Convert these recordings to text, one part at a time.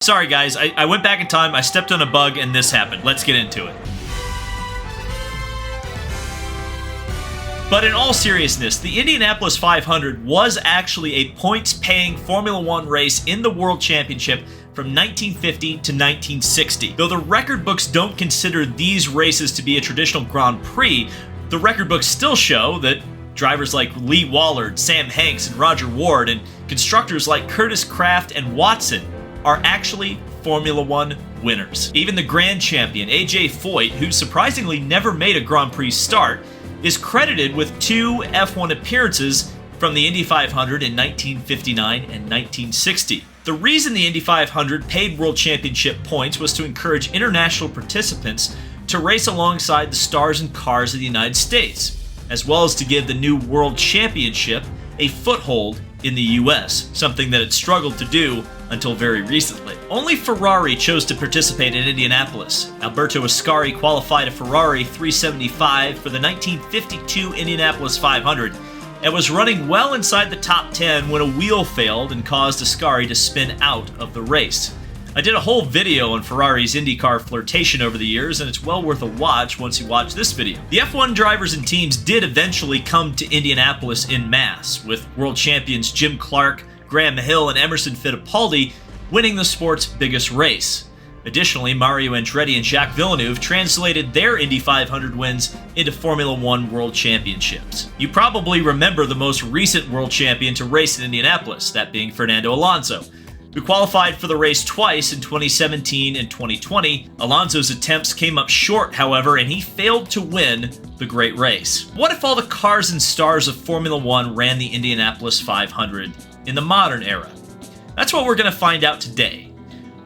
Sorry guys, I went back in time, I stepped on a bug, and this happened. Let's get into it. But in all seriousness, the Indianapolis 500 was actually a points-paying Formula One race in the World Championship from 1950 to 1960. Though the record books don't consider these races to be a traditional Grand Prix, the record books still show that drivers like Lee Wallard, Sam Hanks, and Roger Ward, and constructors like Curtis Kraft and Watson are actually Formula One winners. Even the grand champion, A.J. Foyt, who surprisingly never made a Grand Prix start, is credited with 2 F1 appearances from the Indy 500 in 1959 and 1960. The reason the Indy 500 paid World Championship points was to encourage international participants to race alongside the stars and cars of the United States, as well as to give the new World Championship a foothold in the US, something that it struggled to do until very recently. Only Ferrari chose to participate in Indianapolis. Alberto Ascari qualified a Ferrari 375 for the 1952 Indianapolis 500 and was running well inside the top 10 when a wheel failed and caused Ascari to spin out of the race. I did a whole video on Ferrari's IndyCar flirtation over the years, and it's well worth a watch once you watch this video. The F1 drivers and teams did eventually come to Indianapolis en masse, with world champions Jim Clark, Graham Hill, and Emerson Fittipaldi winning the sport's biggest race. Additionally, Mario Andretti and Jacques Villeneuve translated their Indy 500 wins into Formula One World Championships. You probably remember the most recent world champion to race in Indianapolis, that being Fernando Alonso, who qualified for the race twice in 2017 and 2020. Alonso's attempts came up short, however, and he failed to win the great race. What if all the cars and stars of Formula One ran the Indianapolis 500 in the modern era? That's what we're going to find out today.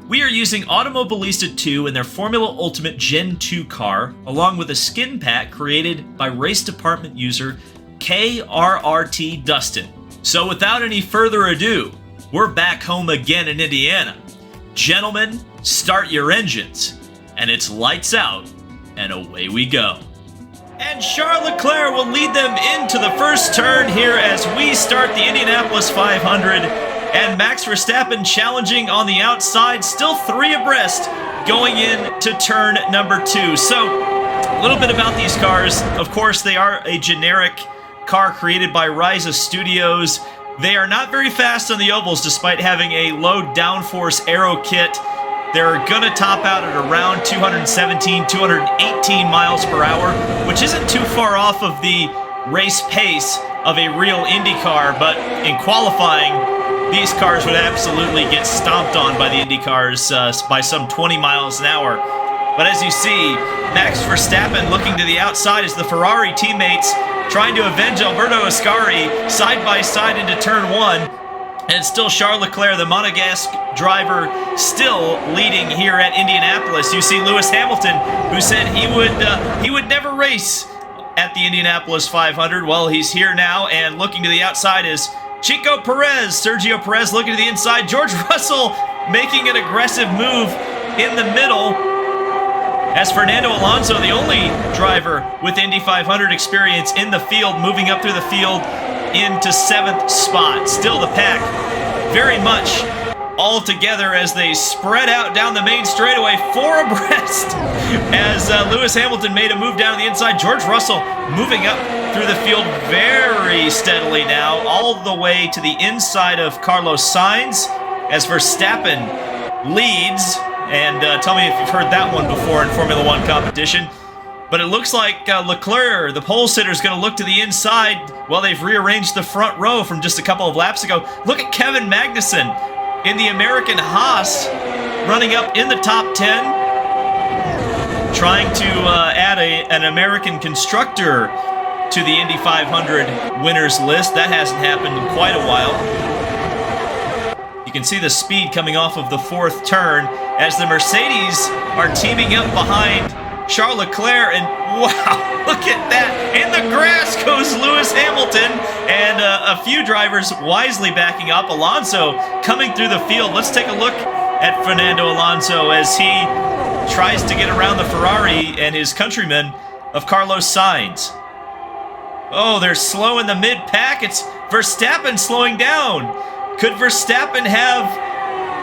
We are using Automobilista 2 in their Formula Ultimate Gen 2 car, along with a skin pack created by race department user KRRT Dustin. So without any further ado, we're back home again in Indiana. Gentlemen, start your engines, and it's lights out, and away we go. And Charles Leclerc will lead them into the first turn here as we start the Indianapolis 500. And Max Verstappen challenging on the outside, still 3 abreast going into turn number 2. So, a little bit about these cars. Of course, they are a generic car created by Ryza Studios. They are not very fast on the ovals despite having a low downforce aero kit. They're going to top out at around 217, 218 miles per hour, which isn't too far off of the race pace of a real Indy car, but in qualifying, these cars would absolutely get stomped on by the Indy cars by some 20 miles an hour. But as you see, Max Verstappen looking to the outside as the Ferrari teammates trying to avenge Alberto Ascari side by side into turn 1. And it's still Charles Leclerc, the Monegasque driver, still leading here at Indianapolis. You see Lewis Hamilton, who said he would never race at the Indianapolis 500. Well, he's here now, and looking to the outside is Chico Perez, Sergio Perez looking to the inside. George Russell making an aggressive move in the middle. As Fernando Alonso, the only driver with Indy 500 experience in the field, moving up through the field into 7th spot. Still the pack very much all together as they spread out down the main straightaway, 4 abreast. As Lewis Hamilton made a move down the inside, George Russell moving up through the field very steadily now, all the way to the inside of Carlos Sainz, as Verstappen leads. And tell me if you've heard that one before in Formula One competition. But it looks like Leclerc, the pole sitter, is going to look to the inside. Well, they've rearranged the front row from just a couple of laps ago. Look at Kevin Magnussen in the American Haas, running up in the top 10, trying to add an American constructor to the Indy 500 winners list. That hasn't happened in quite a while. You can see the speed coming off of the 4th turn as the Mercedes are teaming up behind Charles Leclerc, and wow, look at that. In the grass goes Lewis Hamilton, and a few drivers wisely backing up. Alonso coming through the field. Let's take a look at Fernando Alonso as he tries to get around the Ferrari and his countryman of Carlos Sainz. Oh, they're slow in the mid-pack. It's Verstappen slowing down. Could Verstappen have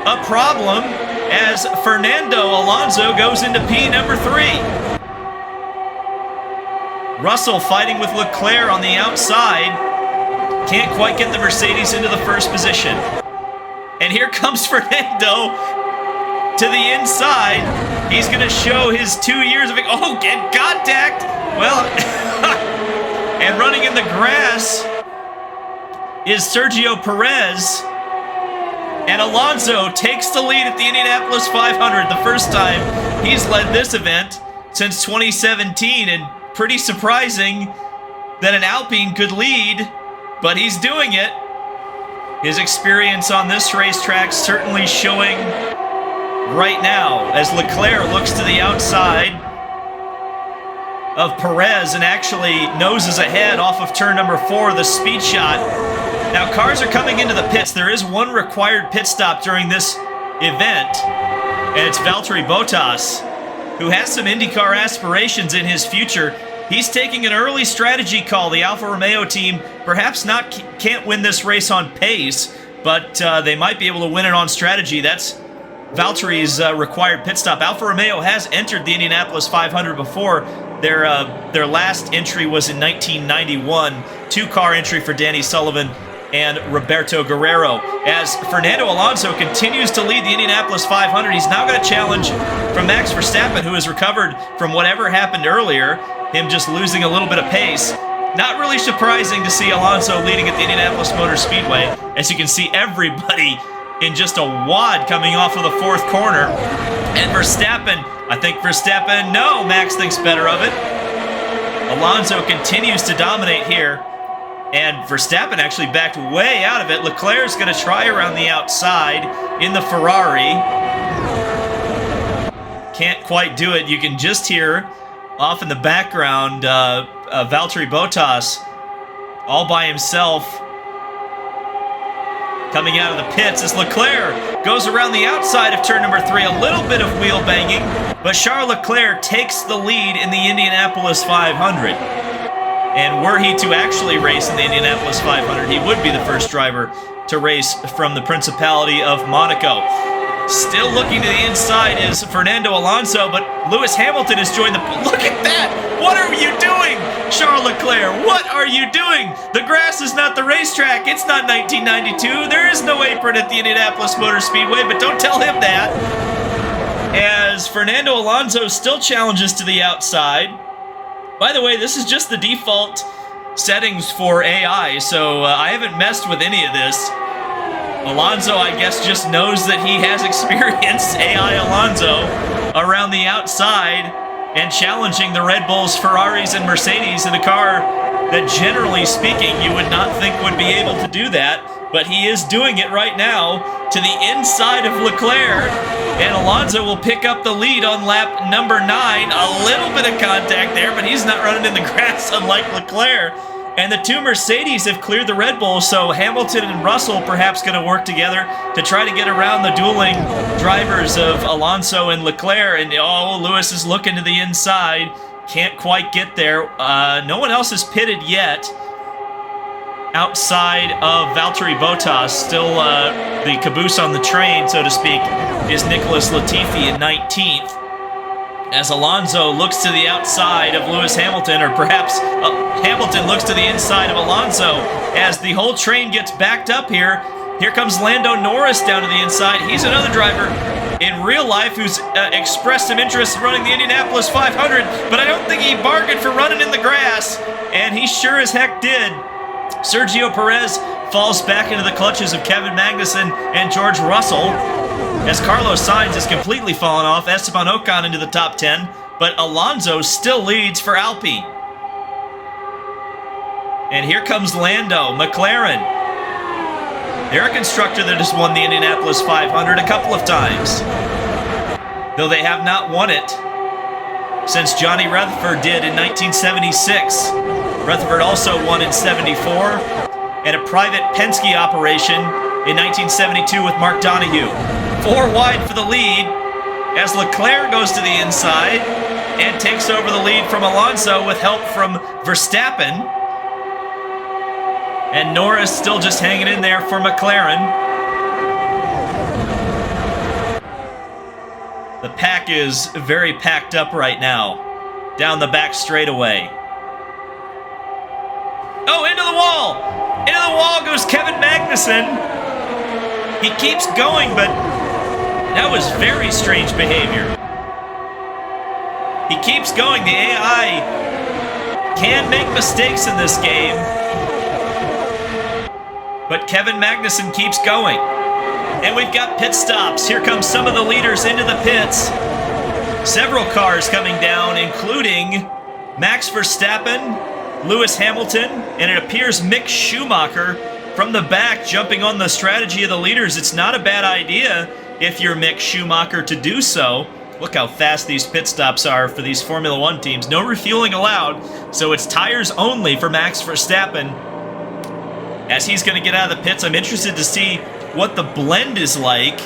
a problem as Fernando Alonso goes into P3. Russell fighting with Leclerc on the outside. Can't quite get the Mercedes into the first position. And here comes Fernando to the inside. He's going to show his 2 years of... Oh, get contact! Well, and running in the grass is Sergio Perez. And Alonso takes the lead at the Indianapolis 500, the first time he's led this event since 2017. And pretty surprising that an Alpine could lead, but he's doing it. His experience on this racetrack certainly showing right now as Leclerc looks to the outside of Perez and actually noses ahead off of turn number 4, the speed shot. Now, cars are coming into the pits. There is one required pit stop during this event, and it's Valtteri Bottas, who has some IndyCar aspirations in his future. He's taking an early strategy call. The Alfa Romeo team perhaps can't win this race on pace, but they might be able to win it on strategy. That's Valtteri's required pit stop. Alfa Romeo has entered the Indianapolis 500 before. Their last entry was in 1991. Two-car entry for Danny Sullivan and Roberto Guerrero. As Fernando Alonso continues to lead the Indianapolis 500, he's now got a challenge from Max Verstappen, who has recovered from whatever happened earlier, him just losing a little bit of pace. Not really surprising to see Alonso leading at the Indianapolis Motor Speedway. As you can see, everybody in just a wad coming off of the fourth corner. And Verstappen, no, Max thinks better of it. Alonso continues to dominate here. And Verstappen actually backed way out of it. Leclerc's going to try around the outside in the Ferrari. Can't quite do it. You can just hear off in the background Valtteri Bottas all by himself coming out of the pits as Leclerc goes around the outside of turn number 3. A little bit of wheel banging, but Charles Leclerc takes the lead in the Indianapolis 500. And were he to actually race in the Indianapolis 500, he would be the first driver to race from the Principality of Monaco. Still looking to the inside is Fernando Alonso, but Lewis Hamilton has joined the... Look at that! What are you doing, Charles Leclerc? What are you doing? The grass is not the racetrack. It's not 1992. There is no apron at the Indianapolis Motor Speedway, but don't tell him that. As Fernando Alonso still challenges to the outside. By the way, this is just the default settings for AI, so I haven't messed with any of this. Alonso, I guess, just knows that he has experienced AI Alonso around the outside and challenging the Red Bulls, Ferraris, and Mercedes in a car that, generally speaking, you would not think would be able to do that. But he is doing it right now to the inside of Leclerc, and Alonso will pick up the lead on lap number 9. A little bit of contact there, but he's not running in the grass unlike Leclerc. And the two Mercedes have cleared the Red Bull, so Hamilton and Russell perhaps going to work together to try to get around the dueling drivers of Alonso and Leclerc. And Lewis is looking to the inside. Can't quite get there. No one else has pitted yet. Outside of Valtteri Bottas, still the caboose on the train, so to speak, is Nicholas Latifi in 19th. As Alonso looks to the outside of Lewis Hamilton, or perhaps Hamilton looks to the inside of Alonso. As the whole train gets backed up here, here comes Lando Norris down to the inside. He's another driver in real life who's expressed some interest in running the Indianapolis 500, but I don't think he bargained for running in the grass, and he sure as heck did. Sergio Perez falls back into the clutches of Kevin Magnussen and George Russell, as Carlos Sainz has completely fallen off. Esteban Ocon into the top 10, but Alonso still leads for Alpine. And here comes Lando, McLaren. They're a constructor that has won the Indianapolis 500 a couple of times, though they have not won it since Johnny Rutherford did in 1976. Rutherford also won in 74, and a private Penske operation in 1972 with Mark Donohue. 4 wide for the lead as Leclerc goes to the inside and takes over the lead from Alonso with help from Verstappen. And Norris still just hanging in there for McLaren. The pack is very packed up right now. Down the back straightaway. Oh, into the wall! Into the wall goes Kevin Magnussen. He keeps going, but that was very strange behavior. He keeps going. The AI can make mistakes in this game. But Kevin Magnussen keeps going. And we've got pit stops. Here come some of the leaders into the pits. Several cars coming down, including Max Verstappen, Lewis Hamilton, and it appears Mick Schumacher from the back jumping on the strategy of the leaders. It's not a bad idea if you're Mick Schumacher to do so. Look how fast these pit stops are for these Formula One teams. No refueling allowed, so it's tires only for Max Verstappen. As he's going to get out of the pits, I'm interested to see what the blend is like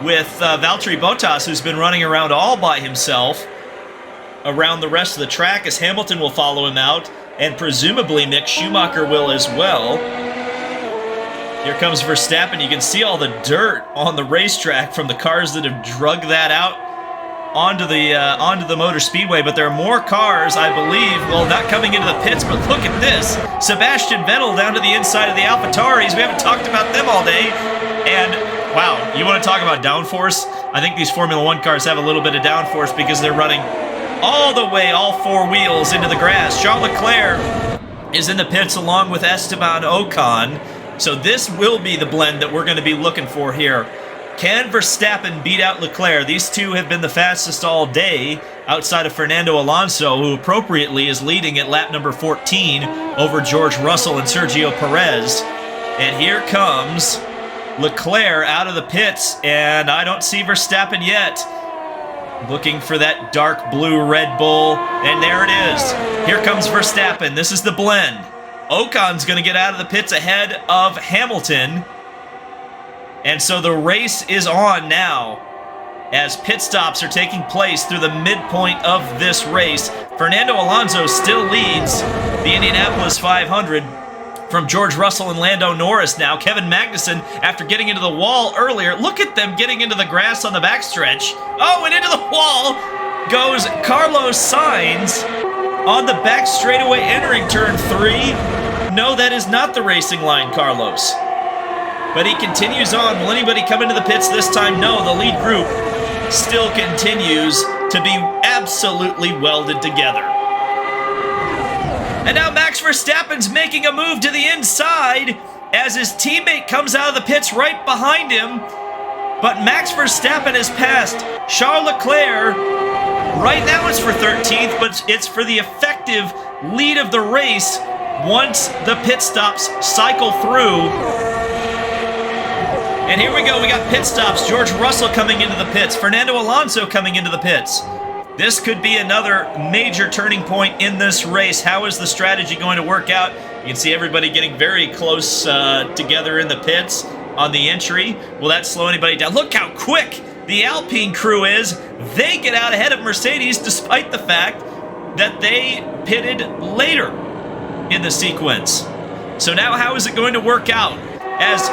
with Valtteri Bottas, who's been running around all by himself around the rest of the track, as Hamilton will follow him out, and presumably Mick Schumacher will as well. Here comes Verstappen. You can see all the dirt on the racetrack from the cars that have dragged that out onto the motor speedway, but there are more cars, I believe, well, not coming into the pits, but look at this. Sebastian Vettel down to the inside of the AlphaTauris. We haven't talked about them all day, and wow, you want to talk about downforce? I think these Formula One cars have a little bit of downforce because they're running all the way, all four wheels into the grass. Charles Leclerc is in the pits along with Esteban Ocon, so this will be the blend that we're going to be looking for here. Can Verstappen beat out Leclerc? These two have been the fastest all day outside of Fernando Alonso, who appropriately is leading at lap number 14 over George Russell and Sergio Perez. And here comes Leclerc out of the pits, and I don't see Verstappen yet. Looking for that dark blue Red Bull, and there it is. Here comes Verstappen. This is the blend. Ocon's going to get out of the pits ahead of Hamilton. And so the race is on now as pit stops are taking place through the midpoint of this race. Fernando Alonso still leads the Indianapolis 500 from George Russell and Lando Norris now. Kevin Magnussen, after getting into the wall earlier, look at them getting into the grass on the backstretch. Oh, and into the wall goes Carlos Sainz on the back straightaway entering turn 3. No, that is not the racing line, Carlos. But he continues on. Will anybody come into the pits this time? No, the lead group still continues to be absolutely welded together. And now Max Verstappen's making a move to the inside as his teammate comes out of the pits right behind him. But Max Verstappen has passed Charles Leclerc. Right now it's for 13th, but it's for the effective lead of the race once the pit stops cycle through. And here we go, we got pit stops. George Russell coming into the pits. Fernando Alonso coming into the pits. This could be another major turning point in this race. How is the strategy going to work out? You can see everybody getting very close together in the pits on the entry. Will that slow anybody down? Look how quick the Alpine crew is. They get out ahead of Mercedes despite the fact that they pitted later in the sequence. So now how is it going to work out? As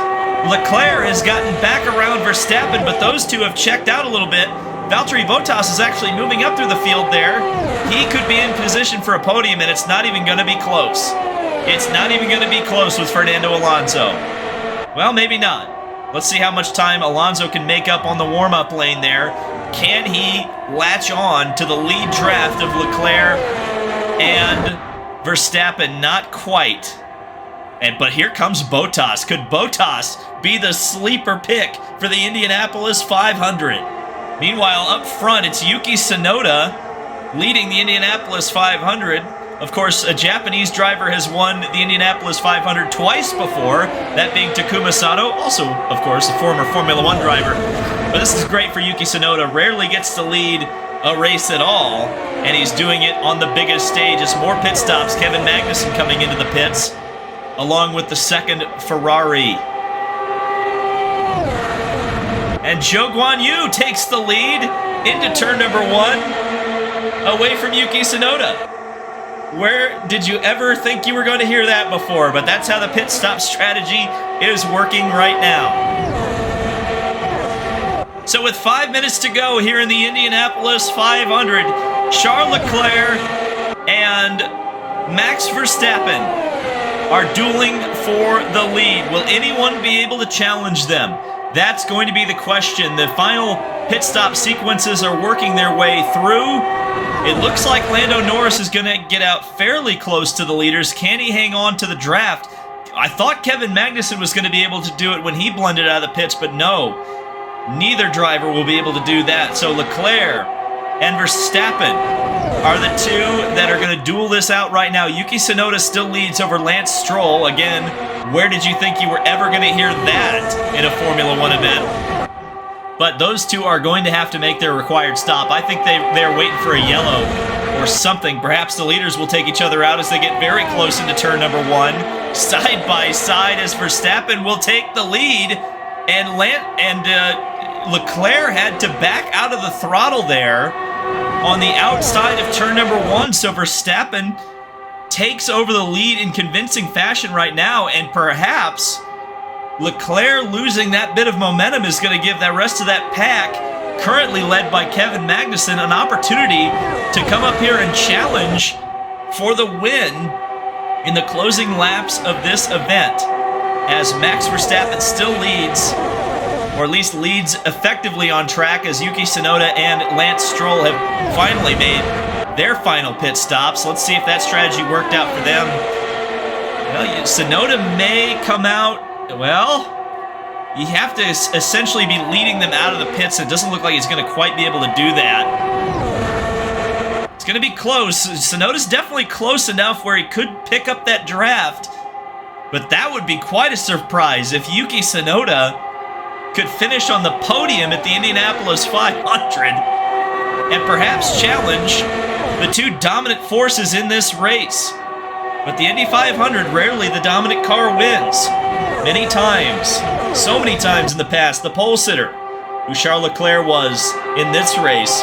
Leclerc has gotten back around Verstappen, but those two have checked out a little bit. Valtteri Bottas is actually moving up through the field there. He could be in position for a podium, and it's not even going to be close. It's not even going to be close with Fernando Alonso. Well, maybe not. Let's see how much time Alonso can make up on the warm-up lane there. Can he latch on to the lead draft of Leclerc and Verstappen? Not quite. But here comes Bottas. Could Bottas be the sleeper pick for the Indianapolis 500? Meanwhile, up front, it's Yuki Tsunoda leading the Indianapolis 500. Of course, a Japanese driver has won the Indianapolis 500 twice before, that being Takuma Sato, also, of course, a former Formula One driver. But this is great for Yuki Tsunoda. Rarely gets to lead a race at all, and he's doing it on the biggest stage. It's more pit stops. Kevin Magnussen coming into the pits, along with the second Ferrari. And Zhou Guanyu takes the lead into turn number 1, away from Yuki Tsunoda. Where did you ever think you were going to hear that before? But that's how the pit stop strategy is working right now. So with 5 minutes to go here in the Indianapolis 500, Charles Leclerc and Max Verstappen are dueling for the lead. Will anyone be able to challenge them? That's going to be the question. The final pit stop sequences are working their way through. It looks like Lando Norris is going to get out fairly close to the leaders. Can he hang on to the draft? I thought Kevin Magnussen was going to be able to do it when he blended out of the pits, but no. Neither driver will be able to do that. So Leclerc and Verstappen are the two that are going to duel this out right now. Yuki Tsunoda still leads over Lance Stroll. Again, where did you think you were ever going to hear that in a Formula One event? But those two are going to have to make their required stop. I think they're waiting for a yellow or something. Perhaps the leaders will take each other out as they get very close into turn number 1. Side by side as Verstappen will take the lead. And Leclerc had to back out of the throttle there on the outside of turn number 1. So Verstappen takes over the lead in convincing fashion right now, and perhaps Leclerc losing that bit of momentum is going to give the rest of that pack, currently led by Kevin Magnussen, an opportunity to come up here and challenge for the win in the closing laps of this event, as Max Verstappen still leads, or at least leads effectively on track, as Yuki Tsunoda and Lance Stroll have finally made their final pit stops. Let's see if that strategy worked out for them. Well, Tsunoda may come out. Well, you have to essentially be leading them out of the pits. It doesn't look like he's going to quite be able to do that. It's going to be close. Tsunoda's definitely close enough where he could pick up that draft. But that would be quite a surprise if Yuki Tsunoda could finish on the podium at the Indianapolis 500 and perhaps challenge the two dominant forces in this race. But the Indy 500, rarely the dominant car wins. Many times, so many times in the past, the pole sitter, who Charles Leclerc was in this race,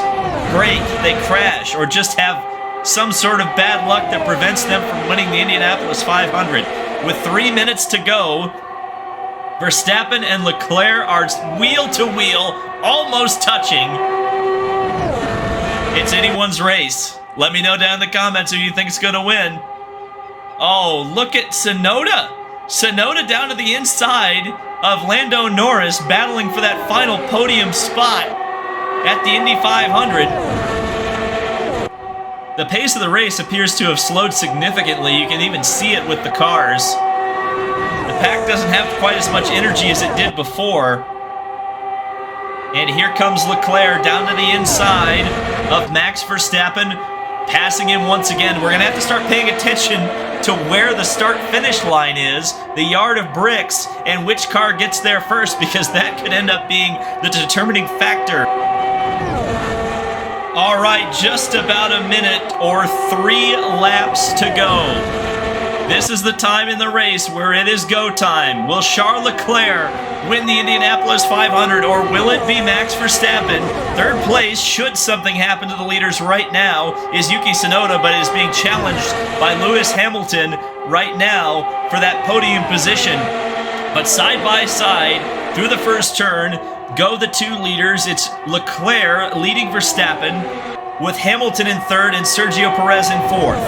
break, they crash, or just have some sort of bad luck that prevents them from winning the Indianapolis 500. With 3 minutes to go, Verstappen and Leclerc are wheel to wheel, almost touching. It's anyone's race. Let me know down in the comments who you think is going to win. Oh, look at Tsunoda. Tsunoda down to the inside of Lando Norris, battling for that final podium spot at the Indy 500. The pace of the race appears to have slowed significantly. You can even see it with the cars. The pack doesn't have quite as much energy as it did before. And here comes Leclerc down to the inside of Max Verstappen, passing him once again. We're going to have to start paying attention to where the start-finish line is, the yard of bricks, and which car gets there first, because that could end up being the determining factor. All right, just about a minute or 3 laps to go. This is the time in the race where it is go time. Will Charles Leclerc win the Indianapolis 500, or will it be Max Verstappen? Third place, should something happen to the leaders right now, is Yuki Tsunoda, but is being challenged by Lewis Hamilton right now for that podium position. But side by side, through the first turn, go the two leaders. It's Leclerc leading Verstappen, with Hamilton in third and Sergio Perez in fourth.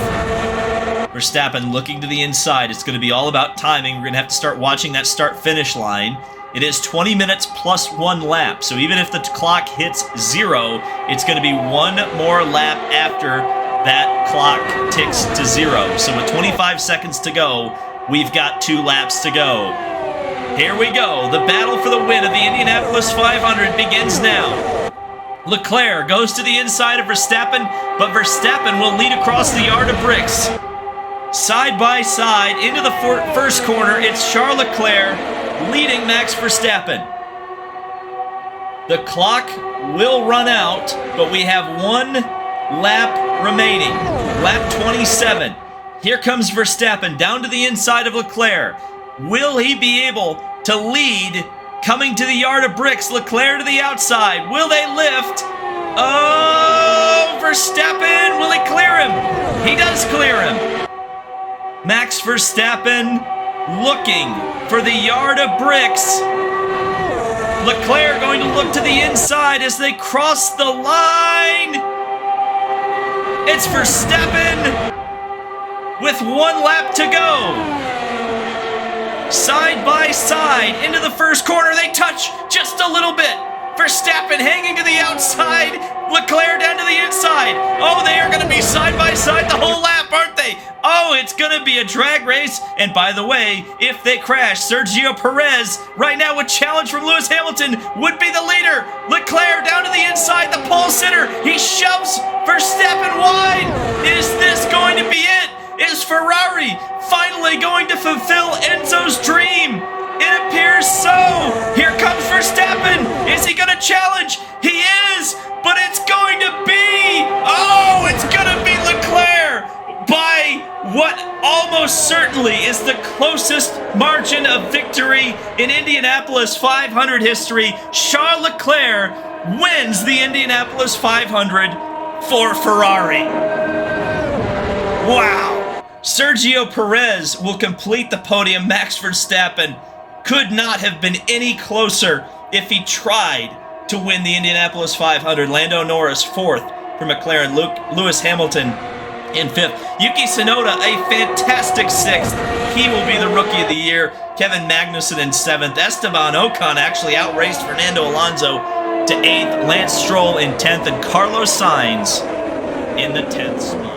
Verstappen looking to the inside. It's going to be all about timing. We're going to have to start watching that start-finish line. It is 20 minutes plus 1 lap, so even if the clock hits 0, it's going to be 1 more lap after that clock ticks to 0. So with 25 seconds to go, we've got 2 laps to go. Here we go. The battle for the win of the Indianapolis 500 begins now. Leclerc goes to the inside of Verstappen, but Verstappen will lead across the yard of bricks. Side by side, into the first corner, it's Charles Leclerc leading Max Verstappen. The clock will run out, but we have 1 lap remaining. Lap 27. Here comes Verstappen down to the inside of Leclerc. Will he be able to lead coming to the yard of bricks? Leclerc to the outside. Will they lift? Oh, Verstappen, will he clear him? He does clear him. Max Verstappen looking for the yard of bricks. Leclerc going to look to the inside as they cross the line. It's Verstappen with 1 lap to go. Side by side into the first corner. They touch just a little bit. Verstappen hanging to the outside. Leclerc down to the inside. Oh, they are going to be side by side the whole lap, aren't they? Oh, it's going to be a drag race. And by the way, if they crash, Sergio Perez, right now with challenge from Lewis Hamilton, would be the leader. Leclerc down to the inside, the pole sitter. He shoves Verstappen wide. Is this going to be it? Is Ferrari finally going to fulfill Enzo's dream? It appears so. Here comes Verstappen. Is he going to challenge? He is, but it's going to be, oh, it's going to be Leclerc by what almost certainly is the closest margin of victory in Indianapolis 500 history. Charles Leclerc wins the Indianapolis 500 for Ferrari. Wow. Sergio Perez will complete the podium. Max Verstappen could not have been any closer if he tried to win the Indianapolis 500. Lando Norris 4th for McLaren. Lewis Hamilton in 5th. Yuki Tsunoda, a fantastic 6th. He will be the Rookie of the Year. Kevin Magnussen in 7th. Esteban Ocon actually outraced Fernando Alonso to 8th. Lance Stroll in 10th. And Carlos Sainz in the 10th spot.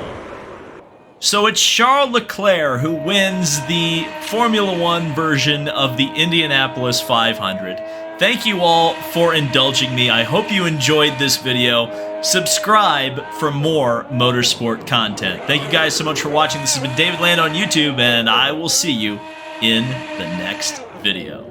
So it's Charles Leclerc who wins the Formula One version of the Indianapolis 500. Thank you all for indulging me. I hope you enjoyed this video. Subscribe for more motorsport content. Thank you guys so much for watching. This has been David Land on YouTube, and I will see you in the next video.